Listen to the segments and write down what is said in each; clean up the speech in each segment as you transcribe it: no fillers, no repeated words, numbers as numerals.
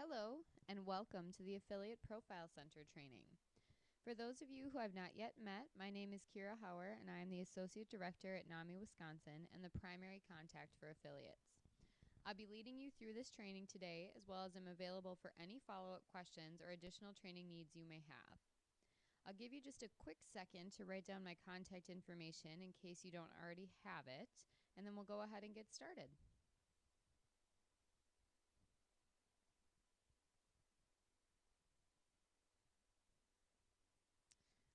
Hello, and welcome to the Affiliate Profile Center training. For those of you who I've not yet met, my name is Kira Hauer, and I am the Associate Director at NAMI Wisconsin and the primary contact for affiliates. I'll be leading you through this training today, as well as I'm available for any follow-up questions or additional training needs you may have. I'll give you just a quick second to write down my contact information in case you don't already have it, and then we'll go ahead and get started.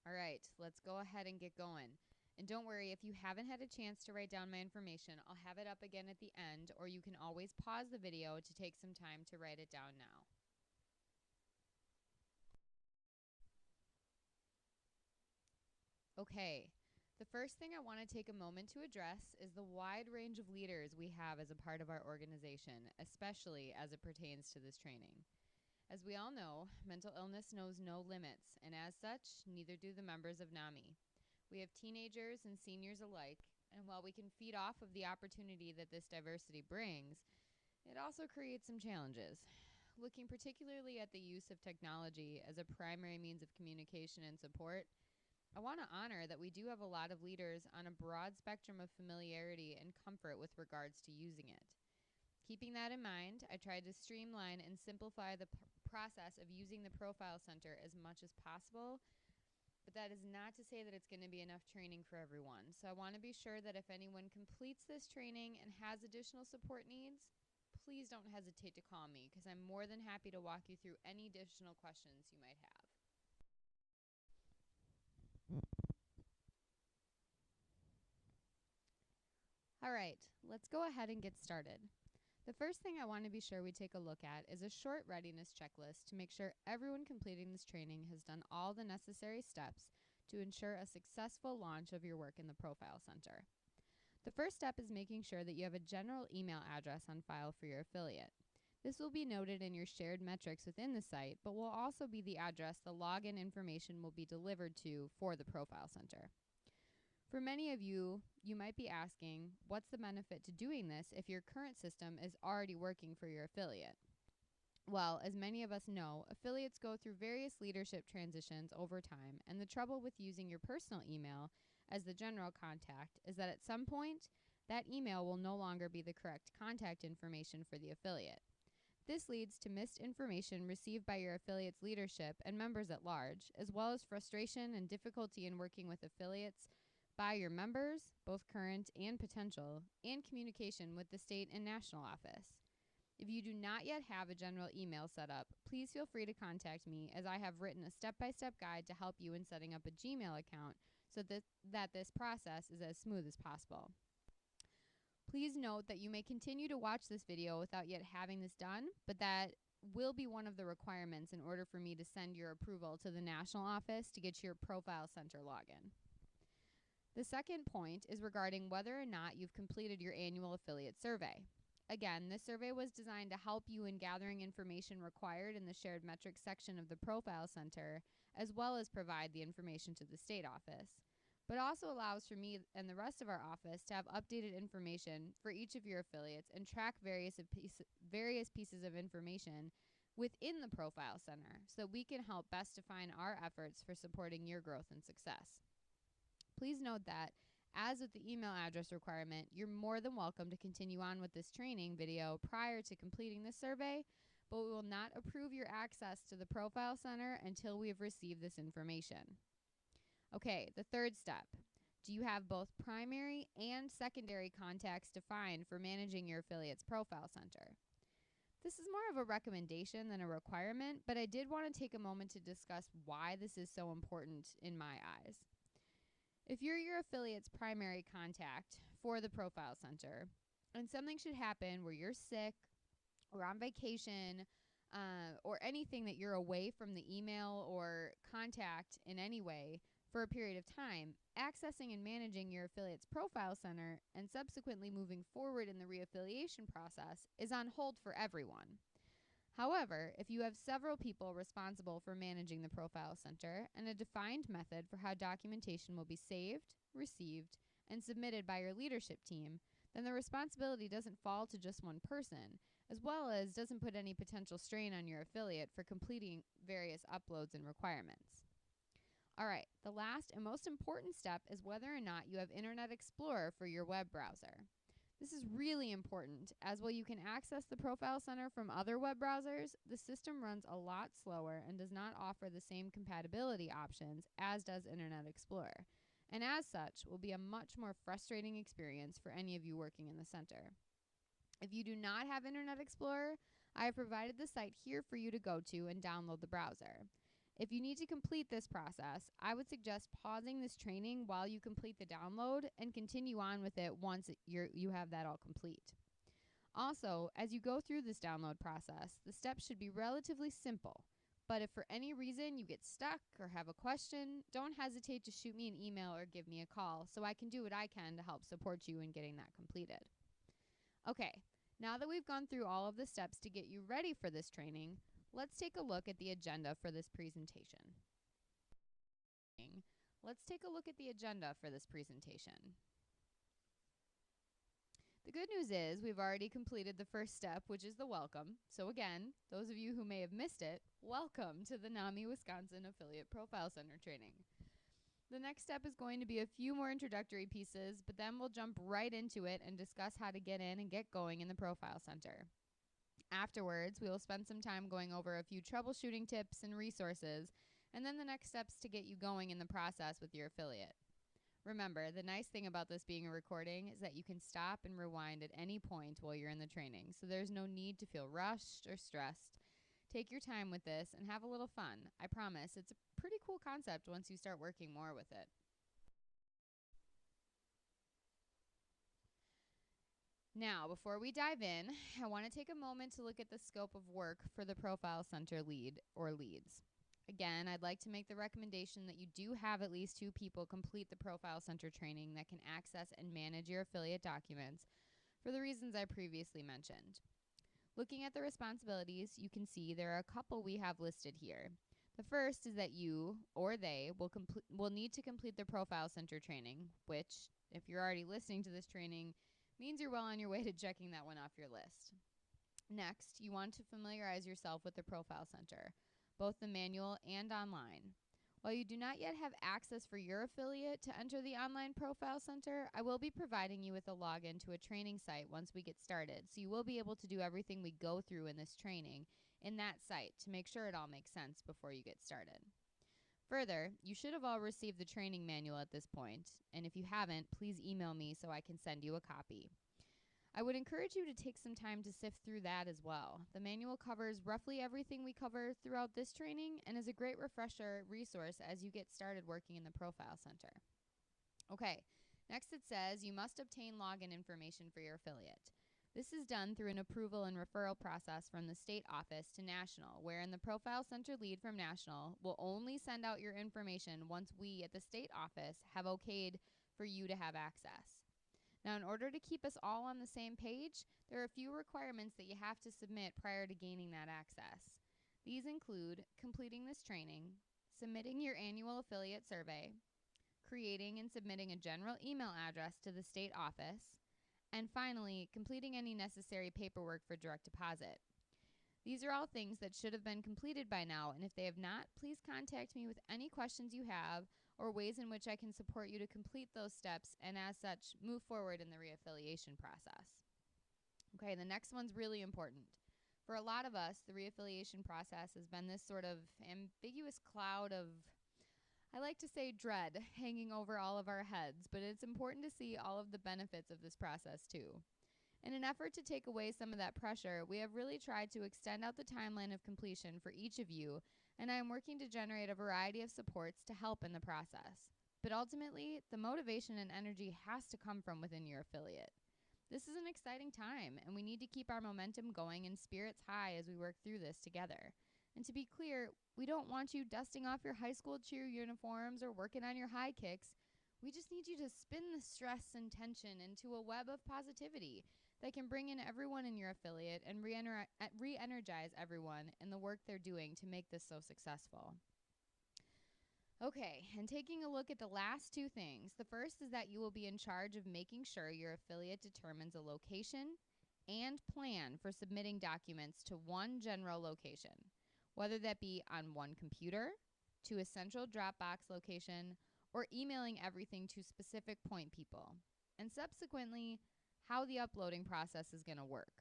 All right, let's go ahead and get going. And don't worry, if you haven't had a chance to write down my information, I'll have it up again at the end, or you can always pause the video to take some time to write it down now. Okay, the first thing I want to take a moment to address is the wide range of leaders we have as a part of our organization, especially as it pertains to this training. As we all know, mental illness knows no limits, and as such, neither do the members of NAMI. We have teenagers and seniors alike, and while we can feed off of the opportunity that this diversity brings, it also creates some challenges. Looking particularly at the use of technology as a primary means of communication and support, I want to honor that we do have a lot of leaders on a broad spectrum of familiarity and comfort with regards to using it. Keeping that in mind, I tried to streamline and simplify the process of using the Profile Center as much as possible, but that is not to say that it's going to be enough training for everyone. So I want to be sure that if anyone completes this training and has additional support needs, please don't hesitate to call me because I'm more than happy to walk you through any additional questions you might have. All right, let's go ahead and get started. The first thing I want to be sure we take a look at is a short readiness checklist to make sure everyone completing this training has done all the necessary steps to ensure a successful launch of your work in the Profile Center. The first step is making sure that you have a general email address on file for your affiliate. This will be noted in your shared metrics within the site, but will also be the address the login information will be delivered to for the Profile Center. For many of you, you might be asking, what's the benefit to doing this if your current system is already working for your affiliate? Well, as many of us know, affiliates go through various leadership transitions over time, and the trouble with using your personal email as the general contact is that at some point, that email will no longer be the correct contact information for the affiliate. This leads to missed information received by your affiliate's leadership and members at large, as well as frustration and difficulty in working with affiliates by your members, both current and potential, and communication with the state and national office. If you do not yet have a general email set up, please feel free to contact me as I have written a step-by-step guide to help you in setting up a Gmail account so that this process is as smooth as possible. Please note that you may continue to watch this video without yet having this done, but that will be one of the requirements in order for me to send your approval to the national office to get your Profile Center login. The second point is regarding whether or not you've completed your annual affiliate survey. Again, this survey was designed to help you in gathering information required in the shared metrics section of the Profile Center, as well as provide the information to the state office, but also allows for me and the rest of our office to have updated information for each of your affiliates and track various pieces of information within the Profile Center so we can help best define our efforts for supporting your growth and success. Please note that, as with the email address requirement, you're more than welcome to continue on with this training video prior to completing the survey, but we will not approve your access to the Profile Center until we have received this information. Okay, the third step. Do you have both primary and secondary contacts defined for managing your affiliate's Profile Center? This is more of a recommendation than a requirement, but I did want to take a moment to discuss why this is so important in my eyes. If you're your affiliate's primary contact for the Profile Center, and something should happen where you're sick or on vacation or anything that you're away from the email or contact in any way for a period of time, accessing and managing your affiliate's Profile Center and subsequently moving forward in the reaffiliation process is on hold for everyone. However, if you have several people responsible for managing the Profile Center and a defined method for how documentation will be saved, received, and submitted by your leadership team, then the responsibility doesn't fall to just one person, as well as doesn't put any potential strain on your affiliate for completing various uploads and requirements. All right, the last and most important step is whether or not you have Internet Explorer for your web browser. This is really important, as while you can access the Profile Center from other web browsers, the system runs a lot slower and does not offer the same compatibility options as does Internet Explorer, and as such will be a much more frustrating experience for any of you working in the center. If you do not have Internet Explorer, I have provided the site here for you to go to and download the browser. If you need to complete this process, I would suggest pausing this training while you complete the download and continue on with it once you have that all complete. Also, as you go through this download process, the steps should be relatively simple. But if for any reason you get stuck or have a question, don't hesitate to shoot me an email or give me a call so I can do what I can to help support you in getting that completed. Okay, now that we've gone through all of the steps to get you ready for this training, let's take a look at the agenda for this presentation. Let's take a look at the agenda for this presentation. The good news is we've already completed the first step, which is the welcome. So again, those of you who may have missed it, welcome to the NAMI Wisconsin Affiliate Profile Center training. The next step is going to be a few more introductory pieces, but then we'll jump right into it and discuss how to get in and get going in the Profile Center. Afterwards, we will spend some time going over a few troubleshooting tips and resources, and then the next steps to get you going in the process with your affiliate. Remember, the nice thing about this being a recording is that you can stop and rewind at any point while you're in the training, so there's no need to feel rushed or stressed. Take your time with this and have a little fun. I promise, it's a pretty cool concept once you start working more with it. Now, before we dive in, I want to take a moment to look at the scope of work for the Profile Center lead or leads. Again, I'd like to make the recommendation that you do have at least 2 people complete the Profile Center training that can access and manage your affiliate documents for the reasons I previously mentioned. Looking at the responsibilities, you can see there are a couple we have listed here. The first is that you or they will need to complete the Profile Center training, which, if you're already listening to this training, means you're well on your way to checking that one off your list. Next, you want to familiarize yourself with the Profile Center, both the manual and online. While you do not yet have access for your affiliate to enter the online Profile Center, I will be providing you with a login to a training site once we get started, so you will be able to do everything we go through in this training in that site to make sure it all makes sense before you get started. Further, you should have all received the training manual at this point, and if you haven't, please email me so I can send you a copy. I would encourage you to take some time to sift through that as well. The manual covers roughly everything we cover throughout this training and is a great refresher resource as you get started working in the Profile Center. Okay, next it says you must obtain login information for your affiliate. This is done through an approval and referral process from the state office to national, wherein the Profile Center lead from national will only send out your information once we at the state office have okayed for you to have access. Now, in order to keep us all on the same page, there are a few requirements that you have to submit prior to gaining that access. These include completing this training, submitting your annual affiliate survey, creating and submitting a general email address to the state office, and finally, completing any necessary paperwork for direct deposit. These are all things that should have been completed by now, and if they have not, please contact me with any questions you have or ways in which I can support you to complete those steps and as such, move forward in the reaffiliation process. Okay, the next one's really important. For a lot of us, the reaffiliation process has been this sort of ambiguous cloud of, I like to say, dread hanging over all of our heads, but it's important to see all of the benefits of this process too. In an effort to take away some of that pressure, we have really tried to extend out the timeline of completion for each of you, and I am working to generate a variety of supports to help in the process. But ultimately, the motivation and energy has to come from within your affiliate. This is an exciting time, and we need to keep our momentum going and spirits high as we work through this together. And to be clear, we don't want you dusting off your high school cheer uniforms or working on your high kicks. We just need you to spin the stress and tension into a web of positivity that can bring in everyone in your affiliate and re-energize everyone in the work they're doing to make this so successful. Okay, and taking a look at the last two things. The first is that you will be in charge of making sure your affiliate determines a location and plan for submitting documents to one general location, whether that be on one computer, to a central Dropbox location, or emailing everything to specific point people, and subsequently, how the uploading process is going to work.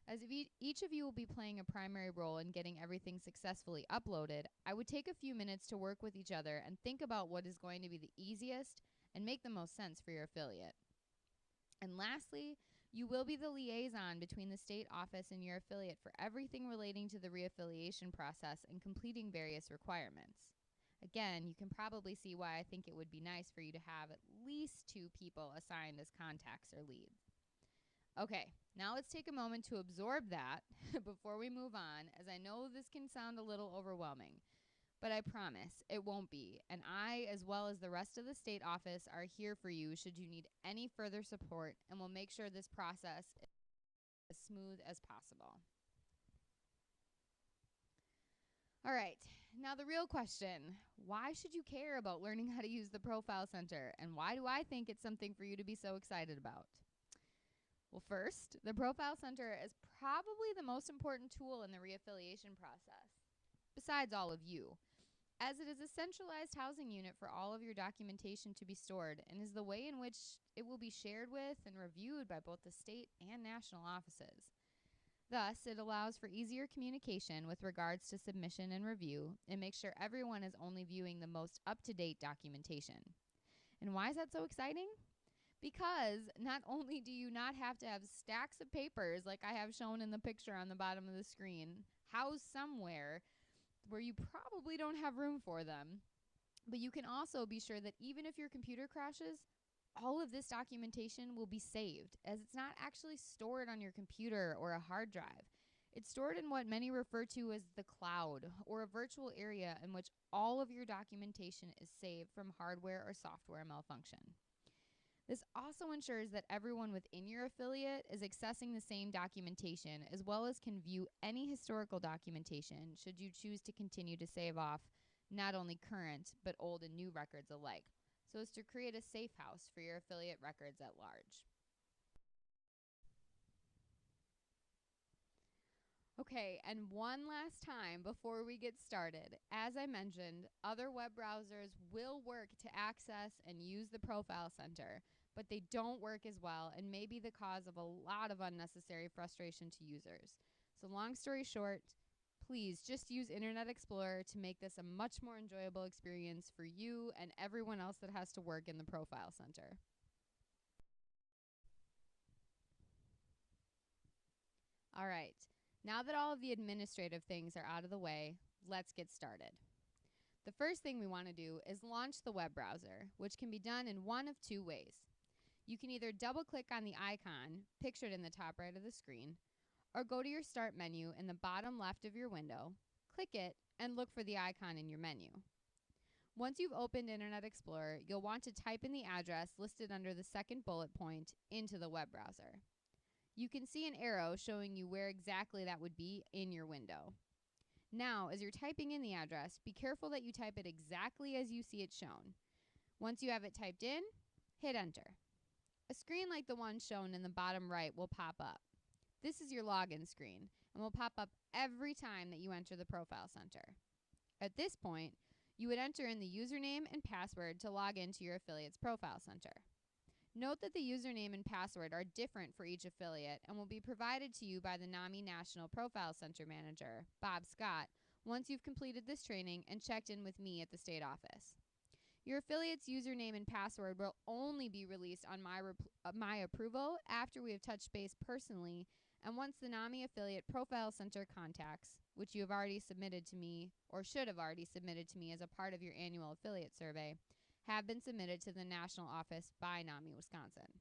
As each of you will be playing a primary role in getting everything successfully uploaded, I would take a few minutes to work with each other and think about what is going to be the easiest and make the most sense for your affiliate. And lastly, you will be the liaison between the state office and your affiliate for everything relating to the reaffiliation process and completing various requirements. Again, you can probably see why I think it would be nice for you to have at least 2 people assigned as contacts or leads. Okay, now let's take a moment to absorb that before we move on, as I know this can sound a little overwhelming, but I promise it won't be. And I, as well as the rest of the state office, are here for you should you need any further support, and will make sure this process is as smooth as possible. All right, now the real question. Why should you care about learning how to use the Profile Center, and why do I think it's something for you to be so excited about? Well, first, the Profile Center is probably the most important tool in the reaffiliation process, besides all of you, as it is a centralized housing unit for all of your documentation to be stored and is the way in which it will be shared with and reviewed by both the state and national offices. Thus, it allows for easier communication with regards to submission and review and makes sure everyone is only viewing the most up-to-date documentation. And why is that so exciting? Because not only do you not have to have stacks of papers like I have shown in the picture on the bottom of the screen, housed somewhere where you probably don't have room for them, but you can also be sure that even if your computer crashes, all of this documentation will be saved, as it's not actually stored on your computer or a hard drive. It's stored in what many refer to as the cloud, or a virtual area in which all of your documentation is saved from hardware or software malfunction. This also ensures that everyone within your affiliate is accessing the same documentation, as well as can view any historical documentation should you choose to continue to save off not only current but old and new records alike, so as to create a safe house for your affiliate records at large. Okay, and one last time before we get started. As I mentioned, other web browsers will work to access and use the Profile Center, but they don't work as well and may be the cause of a lot of unnecessary frustration to users. So long story short, please just use Internet Explorer to make this a much more enjoyable experience for you and everyone else that has to work in the Profile Center. All right. Now that all of the administrative things are out of the way, let's get started. The first thing we want to do is launch the web browser, which can be done in one of 2 ways. You can either double click on the icon pictured in the top right of the screen, or go to your start menu in the bottom left of your window, click it, and look for the icon in your menu. Once you've opened Internet Explorer, you'll want to type in the address listed under the second bullet point into the web browser. You can see an arrow showing you where exactly that would be in your window. Now, as you're typing in the address, be careful that you type it exactly as you see it shown. Once you have it typed in, hit enter. A screen like the one shown in the bottom right will pop up. This is your login screen and will pop up every time that you enter the Profile Center. At this point, you would enter in the username and password to log into your affiliate's Profile Center. Note that the username and password are different for each affiliate and will be provided to you by the NAMI National Profile Center Manager, Bob Scott, once you've completed this training and checked in with me at the state office. Your affiliate's username and password will only be released on my approval after we have touched base personally and once the NAMI Affiliate Profile Center contacts, which you have already submitted to me or should have already submitted to me as a part of your annual affiliate survey, have been submitted to the national office by NAMI Wisconsin.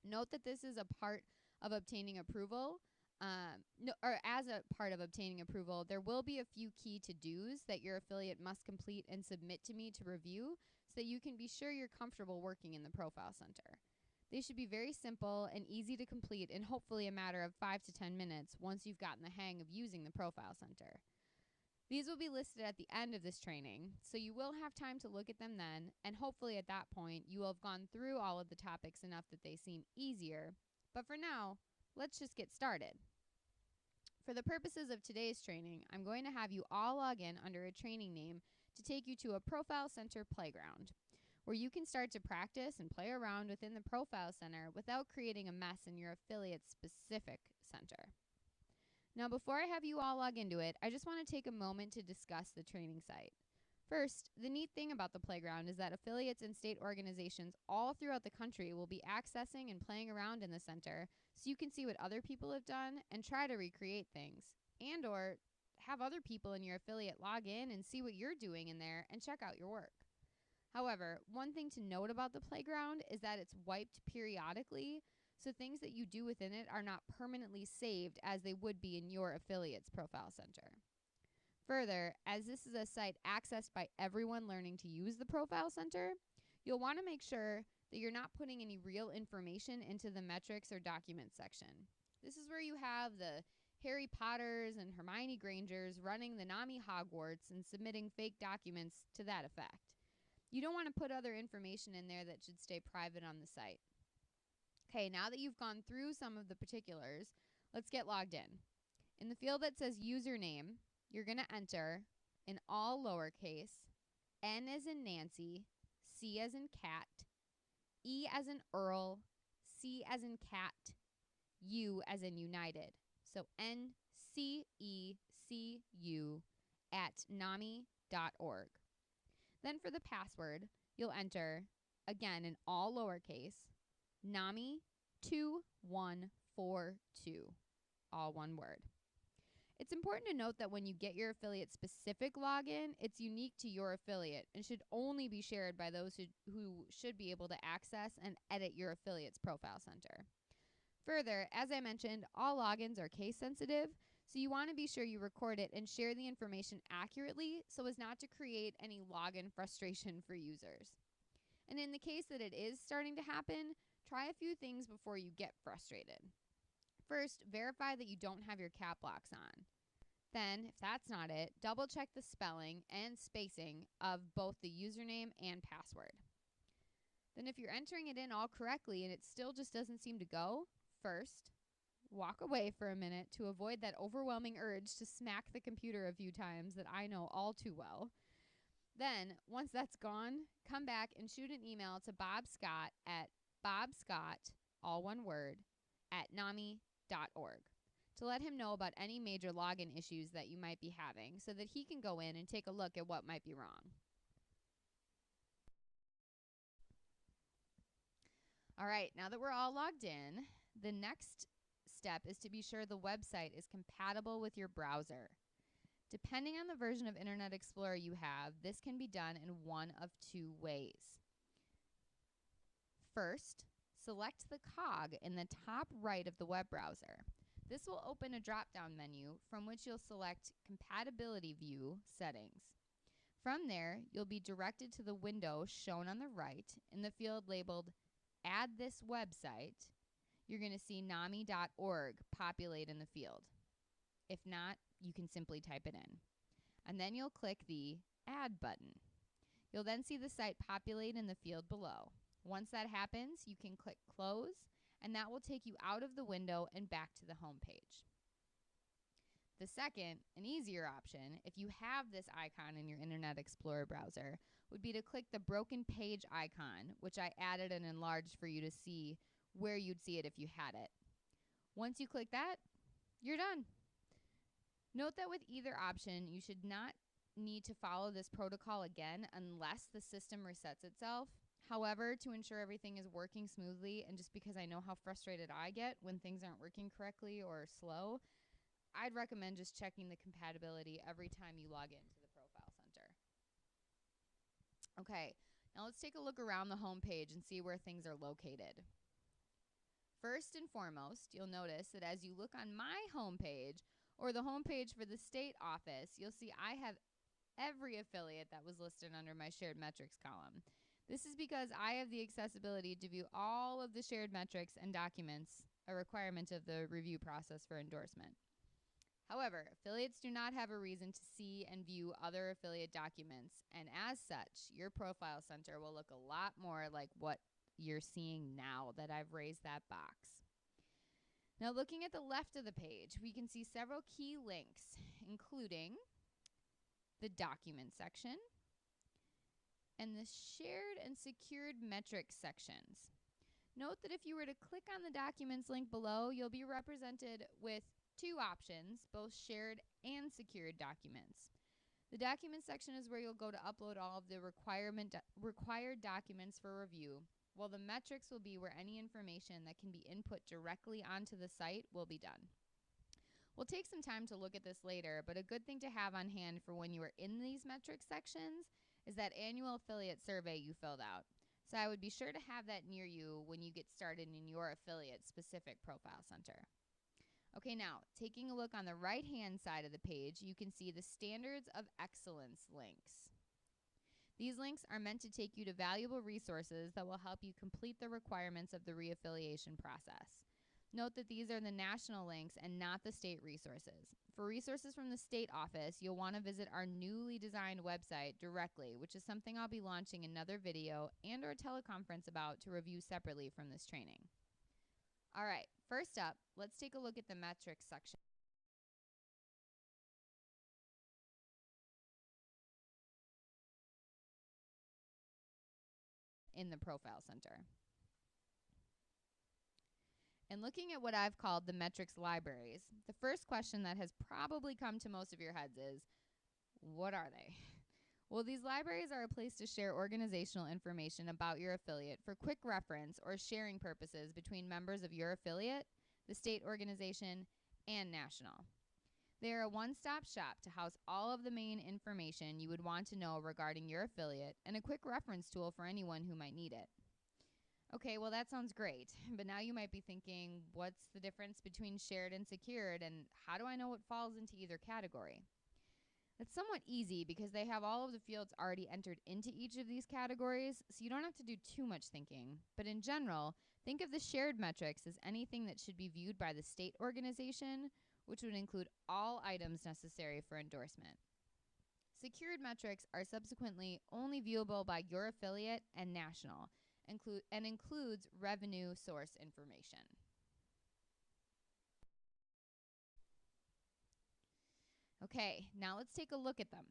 Note that this is a part of obtaining approval. As a part of obtaining approval, there will be a few key to-dos that your affiliate must complete and submit to me to review so that you can be sure you're comfortable working in the Profile Center. They should be very simple and easy to complete in hopefully a matter of 5 to 10 minutes once you've gotten the hang of using the Profile Center. These will be listed at the end of this training, so you will have time to look at them then, and hopefully at that point you will have gone through all of the topics enough that they seem easier. But for now, let's just get started. For the purposes of today's training, I'm going to have you all log in under a training name to take you to a Profile Center playground, where you can start to practice and play around within the Profile Center without creating a mess in your affiliate's specific center. Now, before I have you all log into it, I just want to take a moment to discuss the training site. First, the neat thing about the playground is that affiliates and state organizations all throughout the country will be accessing and playing around in the center, so you can see what other people have done and try to recreate things, and or have other people in your affiliate log in and see what you're doing in there and check out your work. However, one thing to note about the playground is that it's wiped periodically, so things that you do within it are not permanently saved as they would be in your affiliate's profile center. Further, as this is a site accessed by everyone learning to use the profile center, you'll want to make sure that you're not putting any real information into the metrics or documents section. This is where you have the Harry Potters and Hermione Grangers running the NAMI Hogwarts and submitting fake documents to that effect. You don't want to put other information in there that should stay private on the site. Okay, now that you've gone through some of the particulars, let's get logged in. In the field that says username, you're going to enter in all lowercase, N as in Nancy, C as in cat, E as in Earl, C as in cat, U as in United. So NCECU at NAMI.org. Then for the password, you'll enter, again in all lowercase, NAMI2142, all one word. It's important to note that when you get your affiliate specific login, it's unique to your affiliate and should only be shared by those who should be able to access and edit your affiliate's profile center. Further, as I mentioned, all logins are case sensitive, so you want to be sure you record it and share the information accurately so as not to create any login frustration for users. And in the case that it is starting to happen, try a few things before you get frustrated. First, verify that you don't have your cap locks on. Then, if that's not it, double check the spelling and spacing of both the username and password. Then if you're entering it in all correctly and it still just doesn't seem to go, first, walk away for a minute to avoid that overwhelming urge to smack the computer a few times that I know all too well. Then, once that's gone, come back and shoot an email to Bob Scott at bobscott, all one word, at NAMI.org to let him know about any major login issues that you might be having so that he can go in and take a look at what might be wrong. All right, now that we're all logged in, the next step is to be sure the website is compatible with your browser. Depending on the version of Internet Explorer you have, this can be done in one of two ways. First, select the cog in the top right of the web browser. This will open a drop-down menu from which you'll select Compatibility View Settings. From there, you'll be directed to the window shown on the right in the field labeled Add This Website. You're going to see NAMI.org populate in the field. If not, you can simply type it in. And then you'll click the Add button. You'll then see the site populate in the field below. Once that happens, you can click Close, and that will take you out of the window and back to the home page. The second, and easier option, if you have this icon in your Internet Explorer browser, would be to click the broken page icon, which I added and enlarged for you to see where you'd see it if you had it. Once you click that, you're done. Note that with either option, you should not need to follow this protocol again unless the system resets itself. However, to ensure everything is working smoothly, and just because I know how frustrated I get when things aren't working correctly or slow, I'd recommend just checking the compatibility every time you log into the Profile Center. Okay, now let's take a look around the home page and see where things are located. First and foremost, you'll notice that as you look on my home page or the home page for the state office, you'll see I have every affiliate that was listed under my shared metrics column. This is because I have the accessibility to view all of the shared metrics and documents, a requirement of the review process for endorsement. However, affiliates do not have a reason to see and view other affiliate documents, and as such, your profile center will look a lot more like what you're seeing now that I've raised that box. Now, looking at the left of the page, we can see several key links, including the document section and the shared and secured metrics sections. Note that if you were to click on the documents link below, you'll be represented with two options, both shared and secured documents. The document section is where you'll go to upload all of the required documents for review, while the metrics will be where any information that can be input directly onto the site will be done. We'll take some time to look at this later, but a good thing to have on hand for when you are in these metrics sections is that annual affiliate survey you filled out. So I would be sure to have that near you when you get started in your affiliate specific profile center. Okay, now, taking a look on the right-hand side of the page, you can see the Standards of Excellence links. These links are meant to take you to valuable resources that will help you complete the requirements of the reaffiliation process. Note that these are the national links and not the state resources. For resources from the state office, you'll want to visit our newly designed website directly, which is something I'll be launching another video and or teleconference about to review separately from this training. All right, first up, let's take a look at the metrics section in the Profile Center. And looking at what I've called the metrics libraries, the first question that has probably come to most of your heads is, what are they? Well, these libraries are a place to share organizational information about your affiliate for quick reference or sharing purposes between members of your affiliate, the state organization, and national. They are a one-stop shop to house all of the main information you would want to know regarding your affiliate and a quick reference tool for anyone who might need it. Okay, well that sounds great, but now you might be thinking, what's the difference between shared and secured, and how do I know what falls into either category? It's somewhat easy because they have all of the fields already entered into each of these categories, so you don't have to do too much thinking. But in general, think of the shared metrics as anything that should be viewed by the state organization, which would include all items necessary for endorsement. Secured metrics are subsequently only viewable by your affiliate and national, and includes revenue source information. Okay, now let's take a look at them.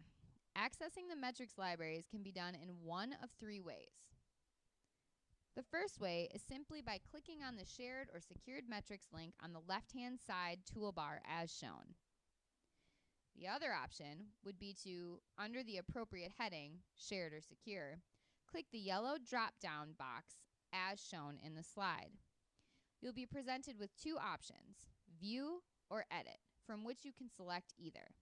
Accessing the metrics libraries can be done in one of three ways. The first way is simply by clicking on the shared or secured metrics link on the left-hand side toolbar as shown. The other option would be to, under the appropriate heading, shared or secure, click the yellow drop-down box as shown in the slide. You'll be presented with two options, view or edit, from which you can select either.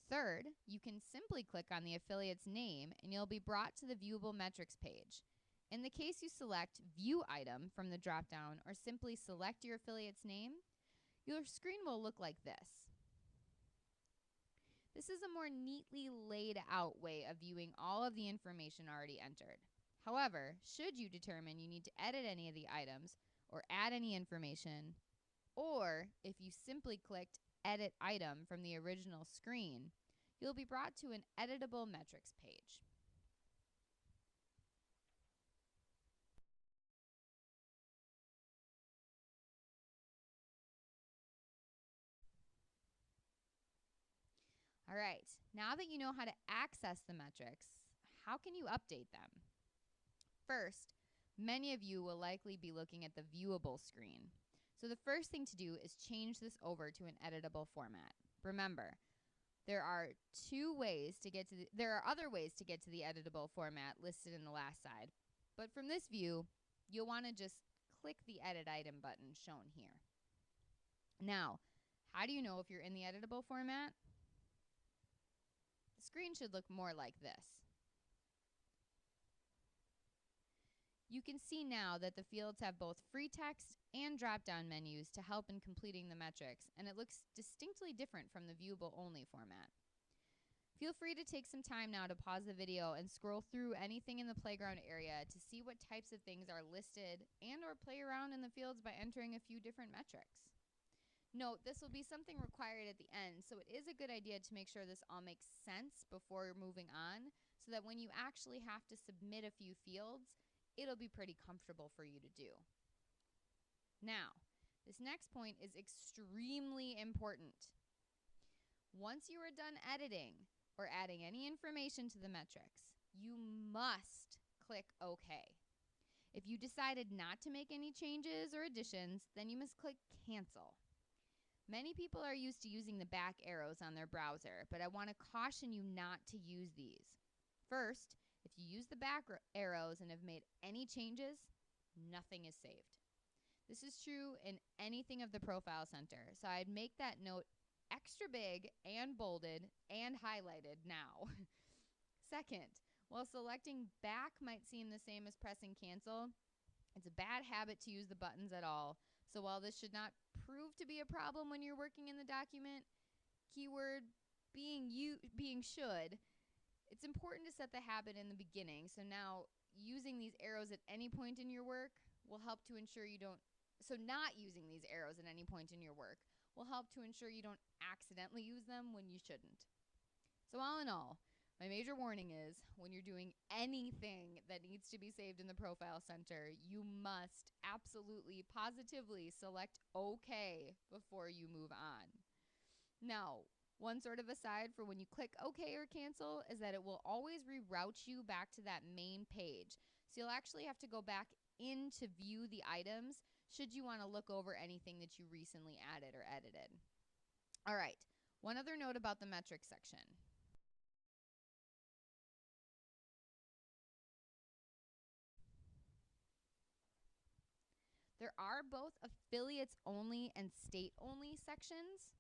Third, you can simply click on the affiliate's name and you'll be brought to the viewable metrics page. In the case you select View Item from the drop-down or simply select your affiliate's name, your screen will look like this. This is a more neatly laid out way of viewing all of the information already entered. However, should you determine you need to edit any of the items or add any information, or if you simply clicked Edit Item from the original screen, you'll be brought to an editable metrics page. All right, now that you know how to access the metrics, how can you update them? First, many of you will likely be looking at the viewable screen. So the first thing to do is change this over to an editable format. Remember, there are other ways to get to the editable format listed in the last side. But from this view, you'll want to just click the Edit Item button shown here. Now, how do you know if you're in the editable format? The screen should look more like this. You can see now that the fields have both free text and drop-down menus to help in completing the metrics, and it looks distinctly different from the viewable only format. Feel free to take some time now to pause the video and scroll through anything in the playground area to see what types of things are listed and or play around in the fields by entering a few different metrics. Note, this will be something required at the end, so it is a good idea to make sure this all makes sense before moving on, so that when you actually have to submit a few fields, it'll be pretty comfortable for you to do. Now, this next point is extremely important. Once you are done editing or adding any information to the metrics, you must click OK. If you decided not to make any changes or additions, then you must click Cancel. Many people are used to using the back arrows on their browser, but I want to caution you not to use these. First, if you use the back arrows and have made any changes, nothing is saved. This is true in anything of the Profile Center, so I'd make that note extra big and bolded and highlighted now. Second, while selecting back might seem the same as pressing cancel, it's a bad habit to use the buttons at all. So while this should not prove to be a problem when you're working in the document, keyword being should, it's important to set the habit in the beginning. So now using these arrows at any point in your work will help to ensure you don't, so not using these arrows at any point in your work will help to ensure you don't accidentally use them when you shouldn't. So all in all, my major warning is when you're doing anything that needs to be saved in the Profile Center, you must absolutely, positively select OK before you move on. Now, one sort of aside for when you click OK or cancel is that it will always reroute you back to that main page. So you'll actually have to go back in to view the items should you want to look over anything that you recently added or edited. All right, one other note about the metrics section. There are both affiliates only and state only sections.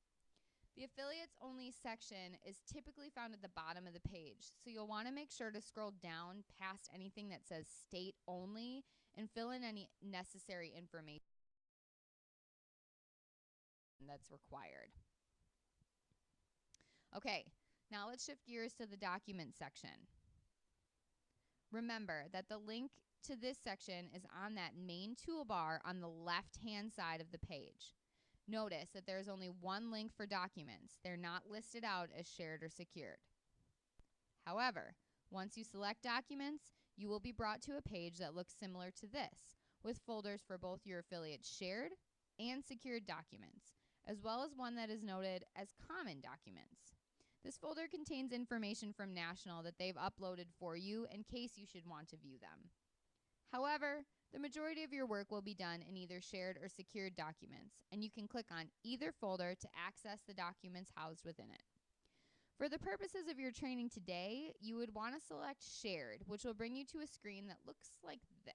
The affiliates only section is typically found at the bottom of the page, so you'll want to make sure to scroll down past anything that says state only and fill in any necessary information that's required. Okay, now let's shift gears to the document section. Remember that the link to this section is on that main toolbar on the left-hand side of the page. Notice that there is only one link for documents. They're not listed out as shared or secured. However, once you select documents, you will be brought to a page that looks similar to this, with folders for both your affiliate's shared and secured documents, as well as one that is noted as common documents. This folder contains information from National that they've uploaded for you in case you should want to view them. However, the majority of your work will be done in either shared or secured documents, and you can click on either folder to access the documents housed within it. For the purposes of your training today, you would want to select shared, which will bring you to a screen that looks like this.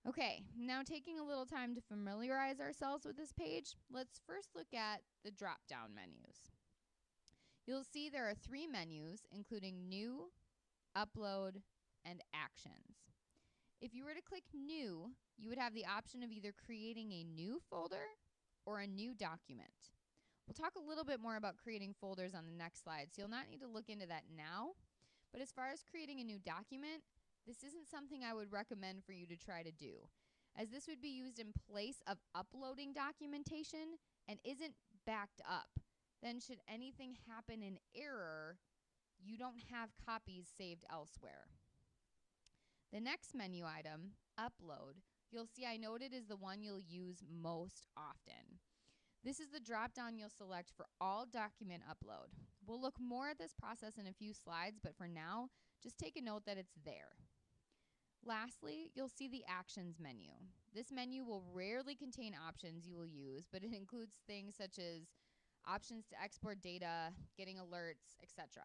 Okay, now taking a little time to familiarize ourselves with this page, let's first look at the drop-down menus. You'll see there are 3 menus, including New, Upload, and Actions. If you were to click New, you would have the option of either creating a new folder or a new document. We'll talk a little bit more about creating folders on the next slide, so you'll not need to look into that now. But as far as creating a new document, this isn't something I would recommend for you to try to do, as this would be used in place of uploading documentation and isn't backed up. Then should anything happen in error, you don't have copies saved elsewhere. The next menu item, Upload, you'll see I noted is the one you'll use most often. This is the drop-down you'll select for all document upload. We'll look more at this process in a few slides, but for now, just take a note that it's there. Lastly, you'll see the Actions menu. This menu will rarely contain options you will use, but it includes things such as options to export data, getting alerts, etc.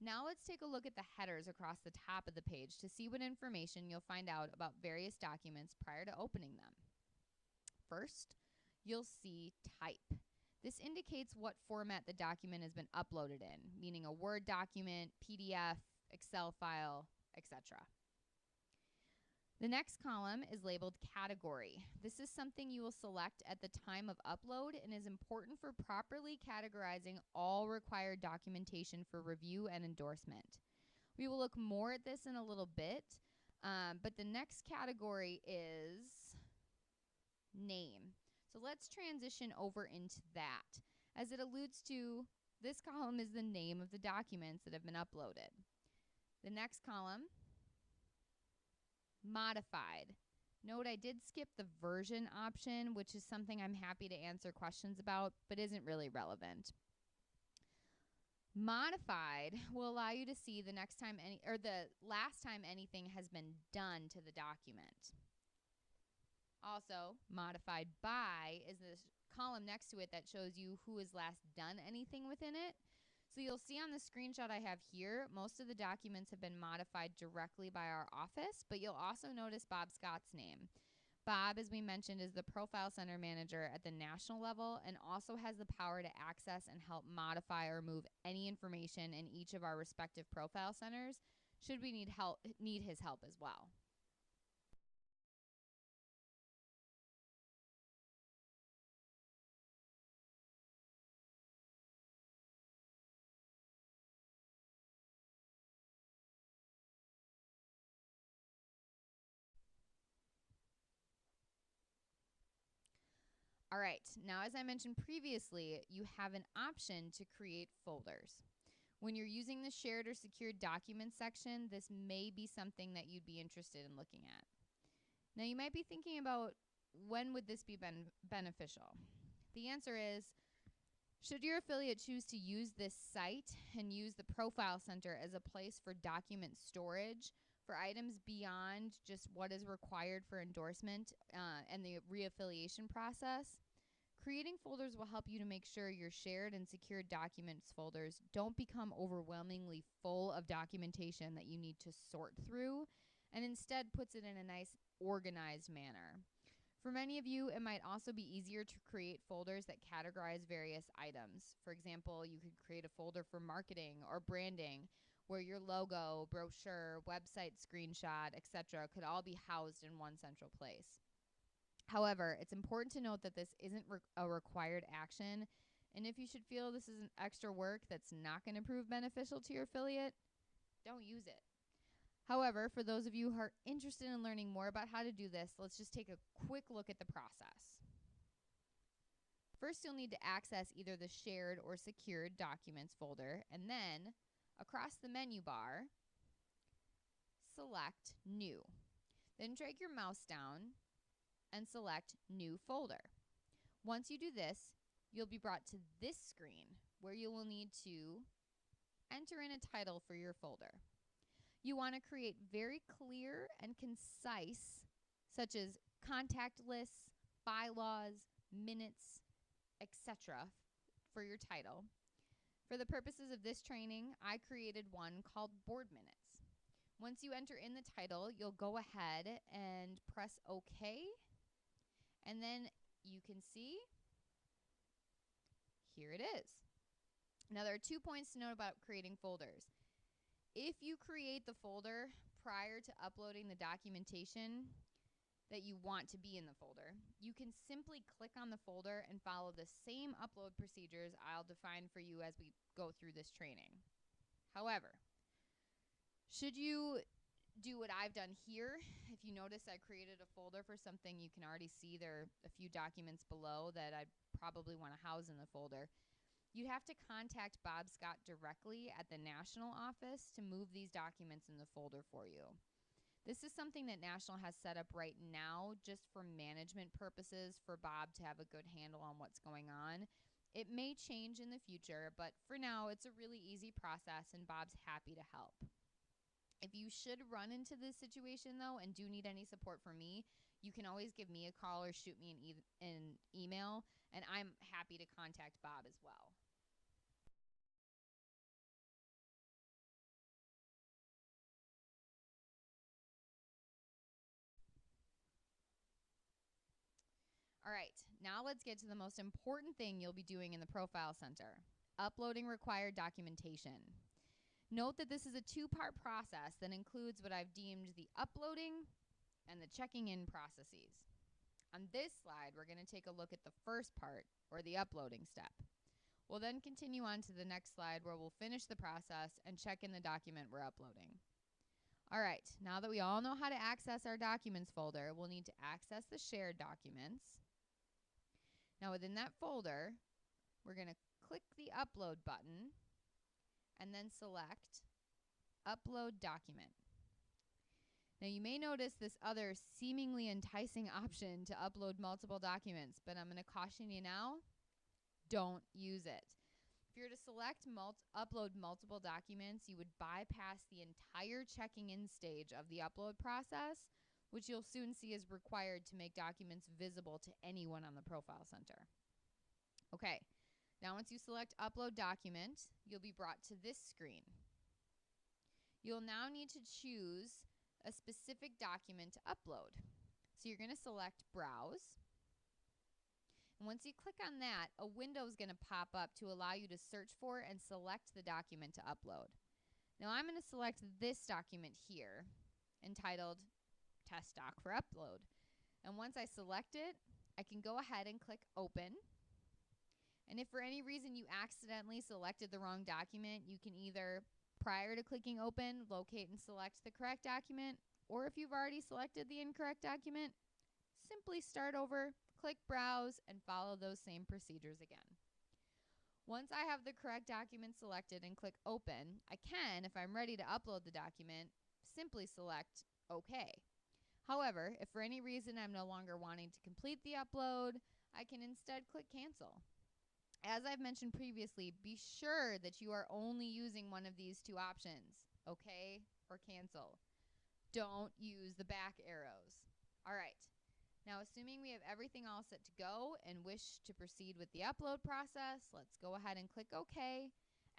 Now let's take a look at the headers across the top of the page to see what information you'll find out about various documents prior to opening them. First, you'll see Type. This indicates what format the document has been uploaded in, meaning a Word document, PDF, Excel file, etc. The next column is labeled Category. This is something you will select at the time of upload and is important for properly categorizing all required documentation for review and endorsement. We will look more at this in a little bit, but the next category is Name. So let's transition over into that. As it alludes to, this column is the name of the documents that have been uploaded. The next column, modified. Note I did skip the version option, which is something I'm happy to answer questions about, but isn't really relevant. Modified will allow you to see the next time the last time anything has been done to the document. Also, modified by is this column next to it that shows you who has last done anything within it. So you'll see on the screenshot I have here, most of the documents have been modified directly by our office, but you'll also notice Bob Scott's name. Bob, as we mentioned, is the Profile Center Manager at the national level and also has the power to access and help modify or remove any information in each of our respective profile centers should we need his help as well. All right, now as I mentioned previously, you have an option to create folders. When you're using the shared or secured documents section, this may be something that you'd be interested in looking at. Now you might be thinking about when would this be beneficial? The answer is, should your affiliate choose to use this site and use the Profile Center as a place for document storage for items beyond just what is required for endorsement and the reaffiliation process, creating folders will help you to make sure your shared and secured documents folders don't become overwhelmingly full of documentation that you need to sort through, and instead puts it in a nice organized manner. For many of you, it might also be easier to create folders that categorize various items. For example, you could create a folder for marketing or branding where your logo, brochure, website screenshot, etc. could all be housed in one central place. However, it's important to note that this isn't a required action, and if you should feel this is an extra work that's not going to prove beneficial to your affiliate, don't use it. However, for those of you who are interested in learning more about how to do this, let's just take a quick look at the process. First, you'll need to access either the shared or secured documents folder, and then across the menu bar, select New. Then drag your mouse down and select New Folder. Once you do this, you'll be brought to this screen where you will need to enter in a title for your folder. You want to create very clear and concise, such as contact lists, bylaws, minutes, etc. for your title. For the purposes of this training, I created one called Board Minutes. Once you enter in the title, you'll go ahead and press OK. And then you can see, here it is. Now there are 2 points to note about creating folders. If you create the folder prior to uploading the documentation that you want to be in the folder, you can simply click on the folder and follow the same upload procedures I'll define for you as we go through this training. However, should you do what I've done here, if you notice I created a folder for something, you can already see there are a few documents below that I'd probably want to house in the folder. You'd have to contact Bob Scott directly at the national office to move these documents in the folder for you. This is something that National has set up right now just for management purposes for Bob to have a good handle on what's going on. It may change in the future, but for now it's a really easy process and Bob's happy to help. If you should run into this situation though and do need any support from me, you can always give me a call or shoot me an email, and I'm happy to contact Bob as well. All right, now let's get to the most important thing you'll be doing in the Profile Center, uploading required documentation. Note that this is a two-part process that includes what I've deemed the uploading and the checking in processes. On this slide, we're going to take a look at the first part, or the uploading step. We'll then continue on to the next slide where we'll finish the process and check in the document we're uploading. All right, now that we all know how to access our documents folder, we'll need to access the shared documents. Now within that folder, we're going to click the upload button and then select upload document. Now you may notice this other seemingly enticing option to upload multiple documents, but I'm going to caution you now, don't use it. If you're to select upload multiple documents, you would bypass the entire checking in stage of the upload process, which you'll soon see is required to make documents visible to anyone on the Profile Center. Okay, now once you select upload document, you'll be brought to this screen. You'll now need to choose a specific document to upload. So you're going to select browse. And once you click on that, a window is going to pop up to allow you to search for and select the document to upload. Now I'm going to select this document here, entitled Test Doc for Upload. And once I select it, I can go ahead and click Open. And if for any reason you accidentally selected the wrong document, you can either, prior to clicking Open, locate and select the correct document, or if you've already selected the incorrect document, simply start over, click Browse, and follow those same procedures again. Once I have the correct document selected and click Open, I can, if I'm ready to upload the document, simply select OK. However, if for any reason I'm no longer wanting to complete the upload, I can instead click Cancel. As I've mentioned previously, be sure that you are only using one of these two options, OK or Cancel. Don't use the back arrows. All right. Now, assuming we have everything all set to go and wish to proceed with the upload process, let's go ahead and click OK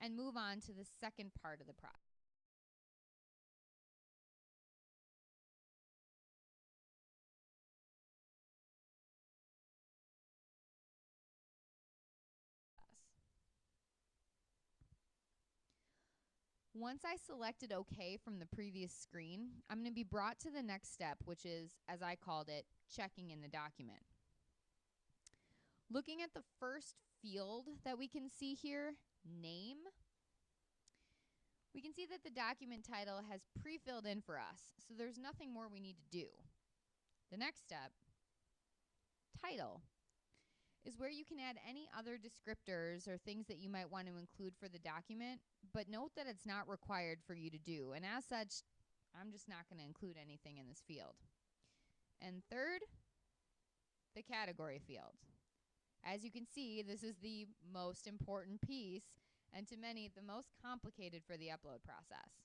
and move on to the second part of the process. Once I selected OK from the previous screen, I'm going to be brought to the next step, which is, as I called it, checking in the document. Looking at the first field that we can see here, name, we can see that the document title has pre-filled in for us, so there's nothing more we need to do. The next step, title, is where you can add any other descriptors or things that you might want to include for the document, but note that it's not required for you to do, and as such, I'm just not going to include anything in this field. And third, the category field. As you can see, this is the most important piece, and to many, the most complicated for the upload process.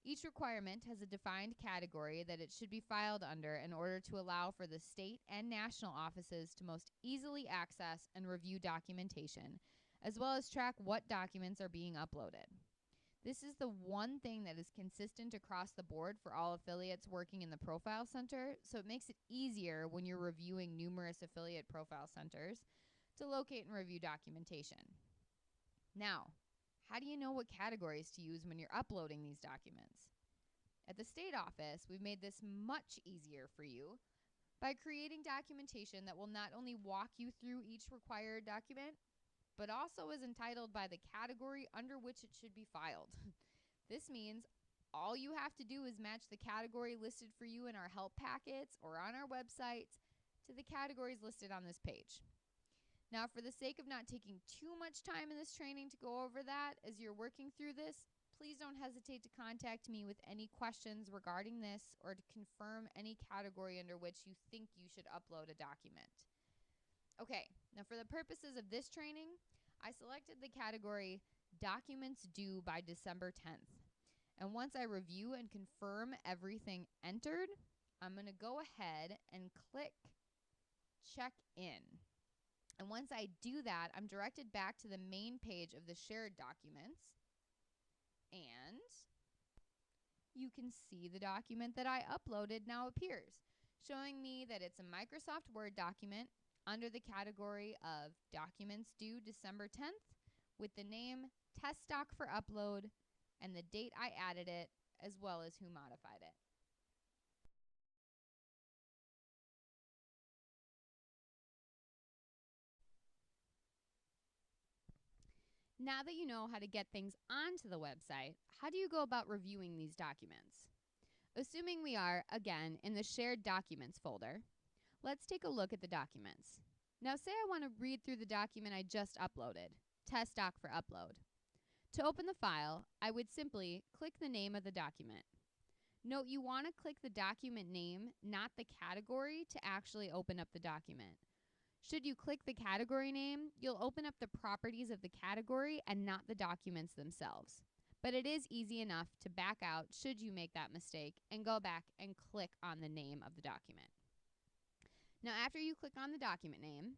Each requirement has a defined category that it should be filed under in order to allow for the state and national offices to most easily access and review documentation, as well as track what documents are being uploaded. This is the one thing that is consistent across the board for all affiliates working in the Profile Center, so it makes it easier when you're reviewing numerous affiliate Profile Centers to locate and review documentation. Now, how do you know what categories to use when you're uploading these documents? At the state office, we've made this much easier for you by creating documentation that will not only walk you through each required document, but also is entitled by the category under which it should be filed. This means all you have to do is match the category listed for you in our help packets or on our website to the categories listed on this page. Now, for the sake of not taking too much time in this training to go over that as you're working through this, please don't hesitate to contact me with any questions regarding this or to confirm any category under which you think you should upload a document. Okay, now for the purposes of this training, I selected the category Documents Due by December 10th. And once I review and confirm everything entered, I'm going to go ahead and click Check In. And once I do that, I'm directed back to the main page of the shared documents. And you can see the document that I uploaded now appears, showing me that it's a Microsoft Word document under the category of Documents Due December 10th with the name Test Doc for Upload and the date I added it, as well as who modified it. Now that you know how to get things onto the website, how do you go about reviewing these documents? Assuming we are, again, in the Shared Documents folder, let's take a look at the documents. Now say I want to read through the document I just uploaded, test doc for upload. To open the file, I would simply click the name of the document. Note you want to click the document name, not the category, to actually open up the document. Should you click the category name, you'll open up the properties of the category and not the documents themselves. But it is easy enough to back out should you make that mistake and go back and click on the name of the document. Now, after you click on the document name,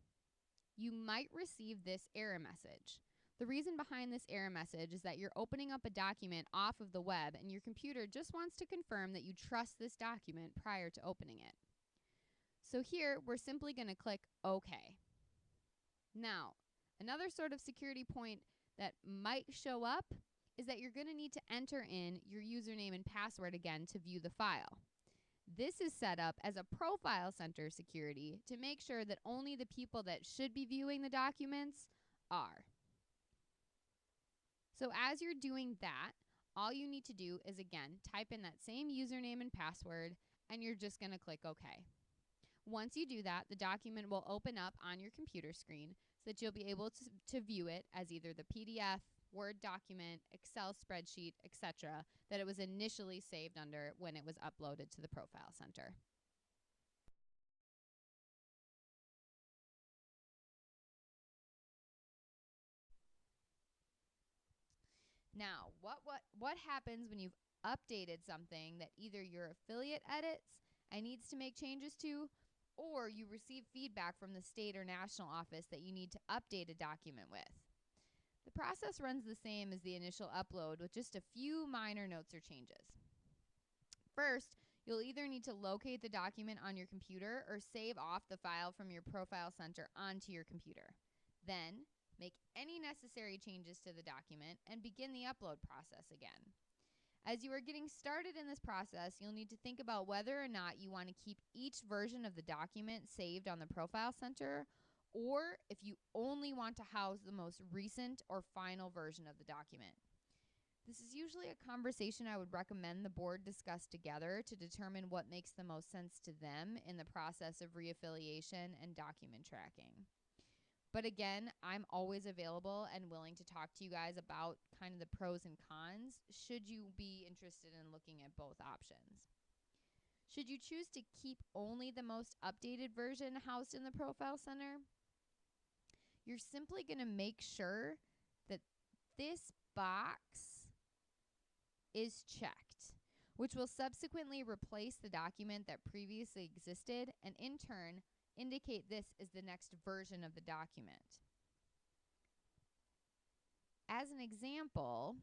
you might receive this error message. The reason behind this error message is that you're opening up a document off of the web and your computer just wants to confirm that you trust this document prior to opening it. So here, we're simply going to click OK. Now, another sort of security point that might show up is that you're going to need to enter in your username and password again to view the file. This is set up as a Profile Center security to make sure that only the people that should be viewing the documents are. So as you're doing that, all you need to do is, again, type in that same username and password, and you're just going to click OK. Once you do that, the document will open up on your computer screen so that you'll be able to view it as either the PDF, Word document, Excel spreadsheet, etc., that it was initially saved under when it was uploaded to the Profile Center. Now, what happens when you've updated something that either your affiliate edits and needs to make changes to, or you receive feedback from the state or national office that you need to update a document with? The process runs the same as the initial upload with just a few minor notes or changes. First, you'll either need to locate the document on your computer or save off the file from your Profile Center onto your computer. Then, make any necessary changes to the document and begin the upload process again. As you are getting started in this process, you'll need to think about whether or not you want to keep each version of the document saved on the Profile Center, or if you only want to house the most recent or final version of the document. This is usually a conversation I would recommend the board discuss together to determine what makes the most sense to them in the process of reaffiliation and document tracking. But again, I'm always available and willing to talk to you guys about kind of the pros and cons should you be interested in looking at both options. Should you choose to keep only the most updated version housed in the Profile Center, you're simply going to make sure that this box is checked, which will subsequently replace the document that previously existed and in turn indicate this is the next version of the document. As an example,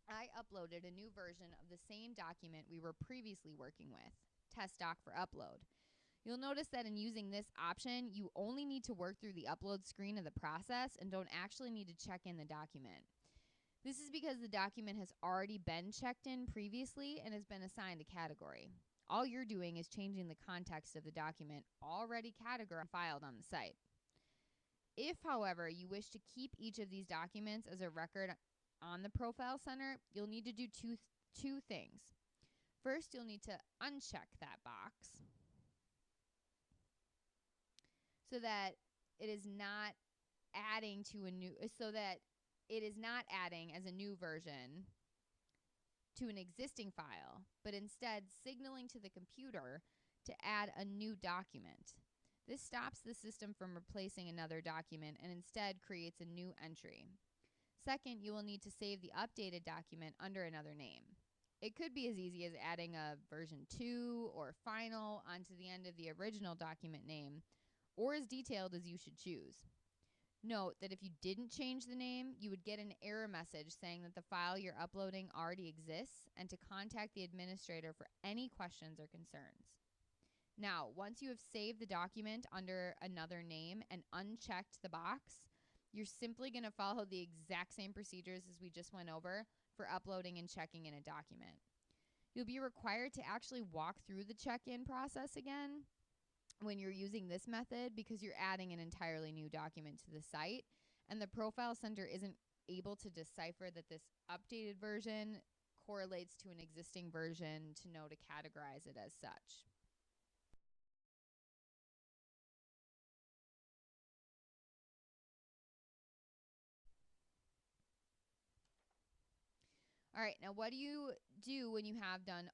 I uploaded a new version of the same document we were previously working with, test doc for upload. You'll notice that in using this option, you only need to work through the upload screen of the process and don't actually need to check in the document. This is because the document has already been checked in previously and has been assigned a category. All you're doing is changing the context of the document already categorized and filed on the site. If, however, you wish to keep each of these documents as a record on the Profile Center, you'll need to do two things. First, you'll need to uncheck that box so that it is not adding as a new version to an existing file, but instead signaling to the computer to add a new document. This stops the system from replacing another document and instead creates a new entry. Second, you will need to save the updated document under another name. It could be as easy as adding a version 2 or final onto the end of the original document name, or as detailed as you should choose. Note that if you didn't change the name, you would get an error message saying that the file you're uploading already exists and to contact the administrator for any questions or concerns. Now, once you have saved the document under another name and unchecked the box, you're simply going to follow the exact same procedures as we just went over for uploading and checking in a document. You'll be required to actually walk through the check-in process again when you're using this method because you're adding an entirely new document to the site, and the Profile Center isn't able to decipher that this updated version correlates to an existing version to know to categorize it as such. All right, now what do you do when you have done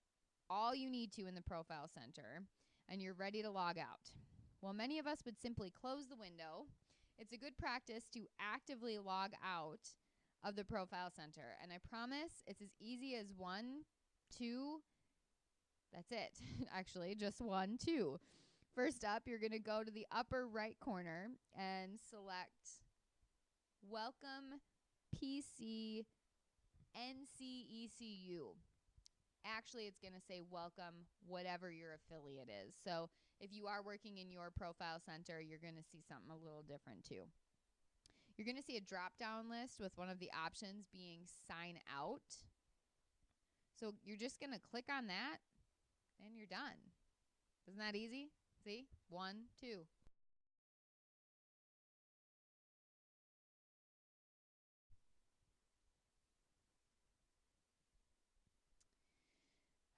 all you need to in the Profile Center and you're ready to log out? Well, many of us would simply close the window. It's a good practice to actively log out of the Profile Center. And I promise it's as easy as 1, 2, that's it. Actually, just 1, 2. First up, you're going to go to the upper right corner and select Welcome PC NCECU. Actually, it's going to say welcome whatever your affiliate is. So if you are working in your Profile Center, you're going to see something a little different too. You're going to see a drop-down list with one of the options being sign out. So you're just going to click on that and you're done. Isn't that easy? See? 1, 2.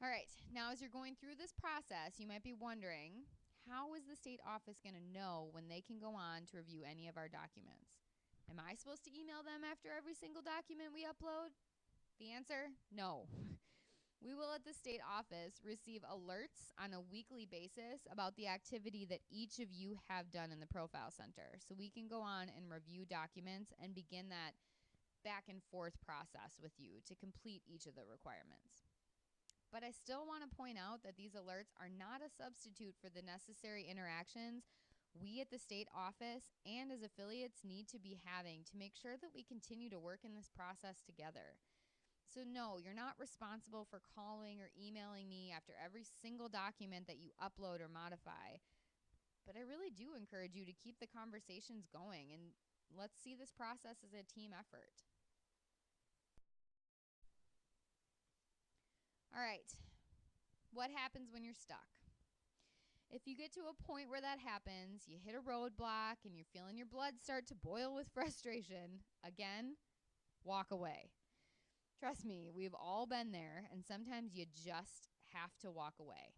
All right, now as you're going through this process, you might be wondering, how is the state office going to know when they can go on to review any of our documents? Am I supposed to email them after every single document we upload? The answer, no. We will at the state office receive alerts on a weekly basis about the activity that each of you have done in the Profile Center. So we can go on and review documents and begin that back and forth process with you to complete each of the requirements. But I still want to point out that these alerts are not a substitute for the necessary interactions we at the state office and as affiliates need to be having to make sure that we continue to work in this process together. So no, you're not responsible for calling or emailing me after every single document that you upload or modify. But I really do encourage you to keep the conversations going and let's see this process as a team effort. All right, what happens when you're stuck? If you get to a point where that happens, you hit a roadblock and you're feeling your blood start to boil with frustration, again, walk away. Trust me, we've all been there, and sometimes you just have to walk away.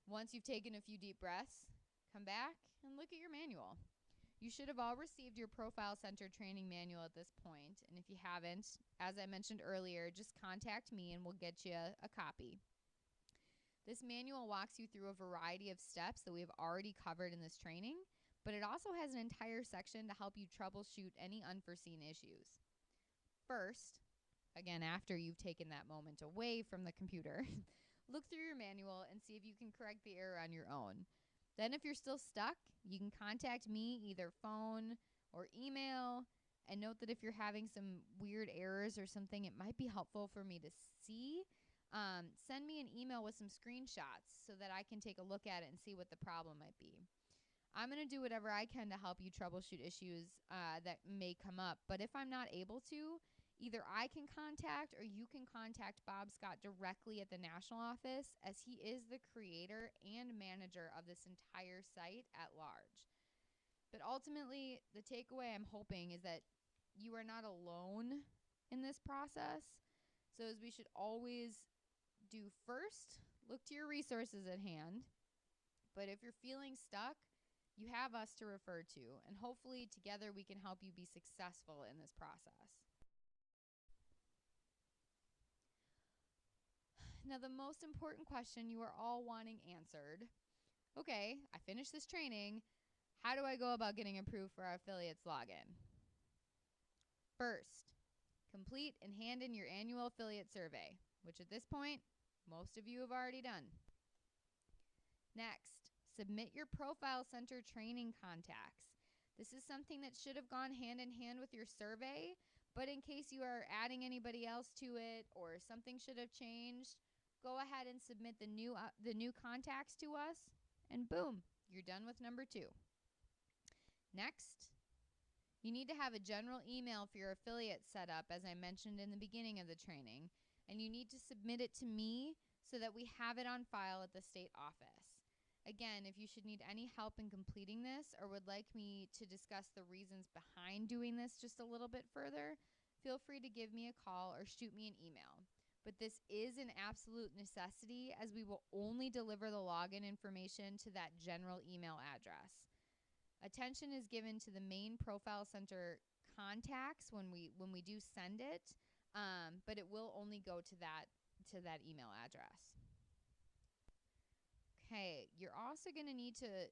Once you've taken a few deep breaths, come back and look at your manual. You should have all received your Profile Center training manual at this point, and if you haven't, as I mentioned earlier, just contact me and we'll get you a copy. This manual walks you through a variety of steps that we have already covered in this training, but it also has an entire section to help you troubleshoot any unforeseen issues. First, again, after you've taken that moment away from the computer, look through your manual and see if you can correct the error on your own. Then if you're still stuck, you can contact me either phone or email. And note that if you're having some weird errors or something, it might be helpful for me to see. Send me an email with some screenshots so that I can take a look at it and see what the problem might be. I'm going to do whatever I can to help you troubleshoot issues that may come up. But if I'm not able to, either I can contact or you can contact Bob Scott directly at the national office, as he is the creator and manager of this entire site at large. But ultimately, the takeaway I'm hoping is that you are not alone in this process. So as we should always do first, look to your resources at hand. But if you're feeling stuck, you have us to refer to, and hopefully together we can help you be successful in this process. Now, the most important question you are all wanting answered. Okay, I finished this training. How do I go about getting approved for our affiliates login? First, complete and hand in your annual affiliate survey, which at this point, most of you have already done. Next, submit your Profile Center training contacts. This is something that should have gone hand in hand with your survey, but in case you are adding anybody else to it or something should have changed, go ahead and submit the new contacts to us, and boom, you're done with number 2. Next, you need to have a general email for your affiliate set up, as I mentioned in the beginning of the training, and you need to submit it to me so that we have it on file at the state office. Again, if you should need any help in completing this or would like me to discuss the reasons behind doing this just a little bit further, feel free to give me a call or shoot me an email. But this is an absolute necessity, as we will only deliver the login information to that general email address. Attention is given to the main Profile Center contacts when we do send it, but it will only go to that email address. Okay, you're also going to need to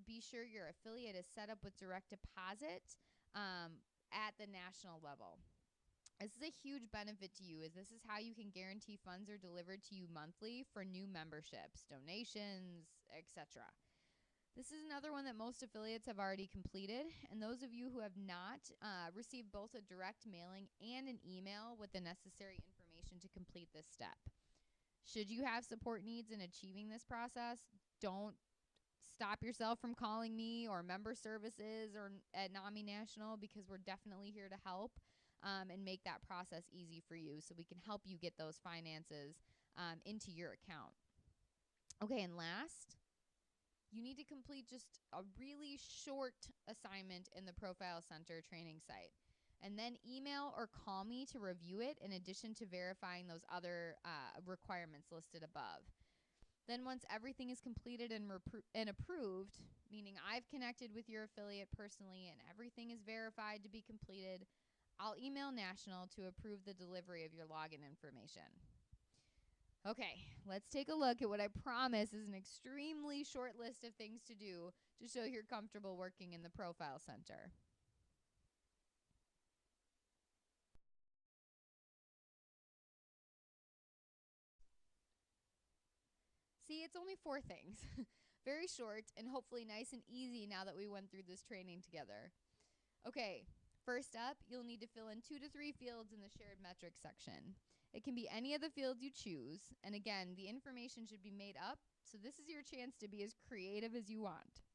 be sure your affiliate is set up with direct deposit at the national level. This is a huge benefit to you, as this is how you can guarantee funds are delivered to you monthly for new memberships, donations, etc. This is another one that most affiliates have already completed, and those of you who have not received both a direct mailing and an email with the necessary information to complete this step. Should you have support needs in achieving this process, don't stop yourself from calling me or member services or at NAMI National, because we're definitely here to help and make that process easy for you so we can help you get those finances into your account. Okay, and last, you need to complete just a really short assignment in the Profile Center training site, and then email or call me to review it, in addition to verifying those other requirements listed above. Then once everything is completed and approved, meaning I've connected with your affiliate personally and everything is verified to be completed, I'll email National to approve the delivery of your login information. Okay, let's take a look at what I promise is an extremely short list of things to do to show you're comfortable working in the Profile Center. See, it's only 4 things. Very short and hopefully nice and easy now that we went through this training together. Okay, first up, you'll need to fill in 2 to 3 fields in the shared metrics section. It can be any of the fields you choose, and again, the information should be made up, so this is your chance to be as creative as you want.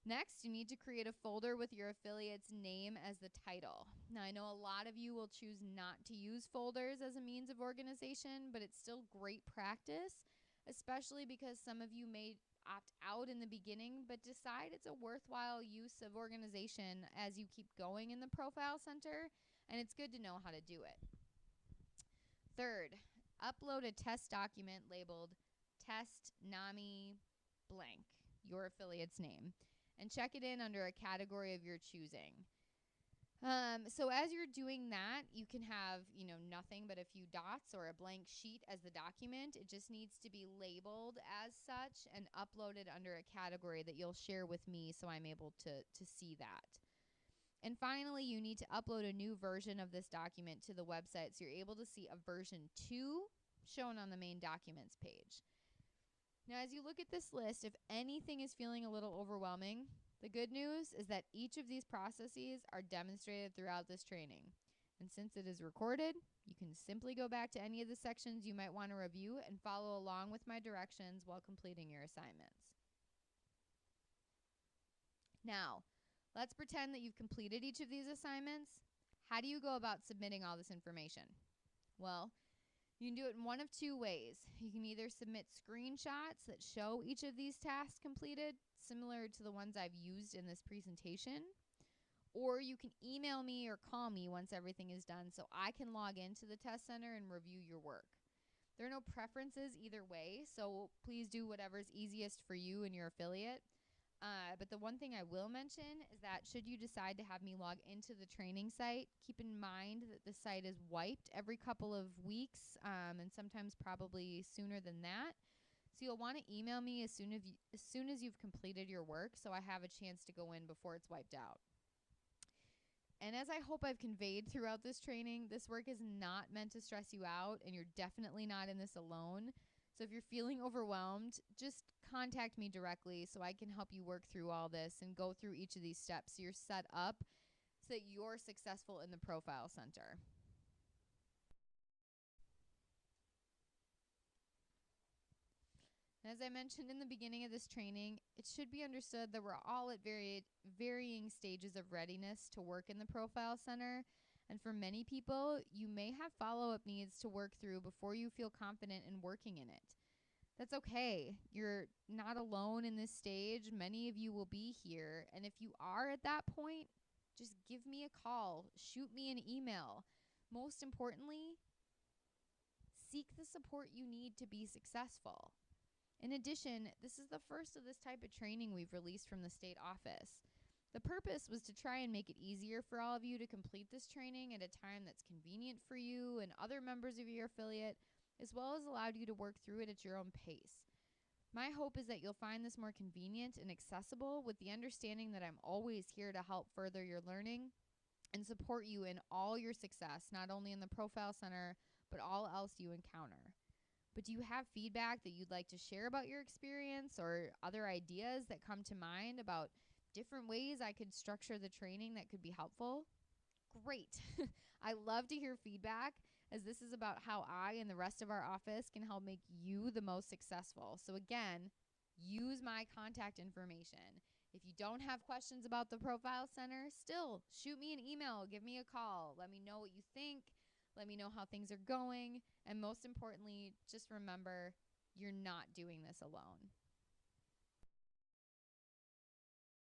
Next, you need to create a folder with your affiliate's name as the title. Now, I know a lot of you will choose not to use folders as a means of organization, but it's still great practice, especially because some of you may opt out in the beginning, but decide it's a worthwhile use of organization as you keep going in the Profile Center, and it's good to know how to do it. Third, upload a test document labeled Test NAMI blank, your affiliate's name, and check it in under a category of your choosing. So as you're doing that, you can have, nothing but a few dots or a blank sheet as the document. It just needs to be labeled as such and uploaded under a category that you'll share with me so I'm able to see that. And finally, you need to upload a new version of this document to the website so you're able to see a version 2 shown on the main documents page. Now, as you look at this list, if anything is feeling a little overwhelming, the good news is that each of these processes are demonstrated throughout this training. And since it is recorded, you can simply go back to any of the sections you might want to review and follow along with my directions while completing your assignments. Now, let's pretend that you've completed each of these assignments. How do you go about submitting all this information? Well, you can do it in one of 2 ways. You can either submit screenshots that show each of these tasks completed, similar to the ones I've used in this presentation, or you can email me or call me once everything is done so I can log into the test center and review your work. There are no preferences either way, so please do whatever's easiest for you and your affiliate. But the one thing I will mention is that should you decide to have me log into the training site, keep in mind that the site is wiped every couple of weeks, and sometimes probably sooner than that. So you'll want to email me as soon as you've completed your work so I have a chance to go in before it's wiped out. And as I hope I've conveyed throughout this training, this work is not meant to stress you out, and you're definitely not in this alone. So if you're feeling overwhelmed, just contact me directly so I can help you work through all this and go through each of these steps so you're set up so that you're successful in the Profile Center. As I mentioned in the beginning of this training, it should be understood that we're all at varying stages of readiness to work in the Profile Center. And for many people, you may have follow-up needs to work through before you feel confident in working in it. That's okay. You're not alone in this stage. Many of you will be here. And if you are at that point, just give me a call, shoot me an email. Most importantly, seek the support you need to be successful. In addition, this is the first of this type of training we've released from the state office. The purpose was to try and make it easier for all of you to complete this training at a time that's convenient for you and other members of your affiliate, as well as allowed you to work through it at your own pace. My hope is that you'll find this more convenient and accessible, with the understanding that I'm always here to help further your learning and support you in all your success, not only in the Profile Center, but all else you encounter. But do you have feedback that you'd like to share about your experience, or other ideas that come to mind about different ways I could structure the training that could be helpful? Great. I love to hear feedback, as this is about how I and the rest of our office can help make you the most successful. So again, use my contact information. If you don't have questions about the Profile Center, still shoot me an email, give me a call. Let me know what you think. Let me know how things are going. And most importantly, just remember, you're not doing this alone.